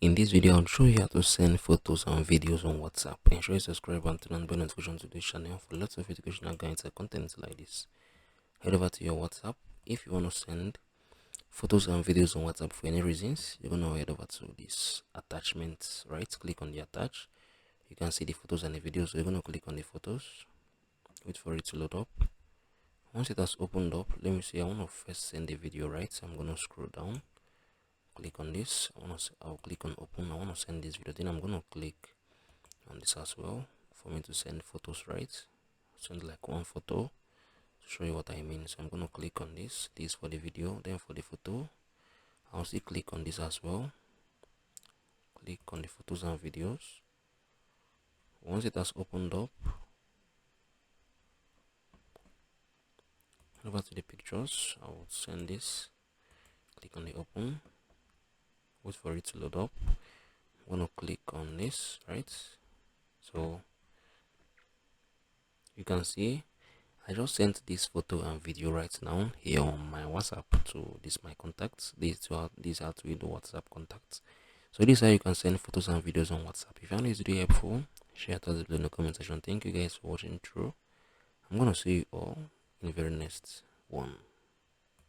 In this video, I'll show you how to send photos and videos on WhatsApp. Ensure you subscribe and turn on bell notification to this channel for lots of educational guides and content like this. Head over to your WhatsApp. If you want to send photos and videos on WhatsApp for any reasons, you're going to head over to this attachment, right? Click on the attach. You can see the photos and the videos. So you're going to click on the photos. Wait for it to load up. Once it has opened up, let me see. I want to first send the video, right? So I'm going to scroll down. Click on this. I'll click on open. I want to send this video. Then I'm going to click on this as well for me to send photos, right? Send like one photo to show you what I mean. So I'm going to click on this for the video. Then for the photo, I'll still click on this as well. Click on the photos and videos. Once it has opened up, over to the pictures. I will send this. Click on the open. Wait for it to load up. I'm going to click on this, right? So you can see I just sent this photo and video right now here on my WhatsApp to this my contacts. These are to the WhatsApp contacts. So this is how you can send photos and videos on WhatsApp. If you found this video helpful, share it below in the comment section. Thank you guys for watching through. I'm gonna see you all in the very next one.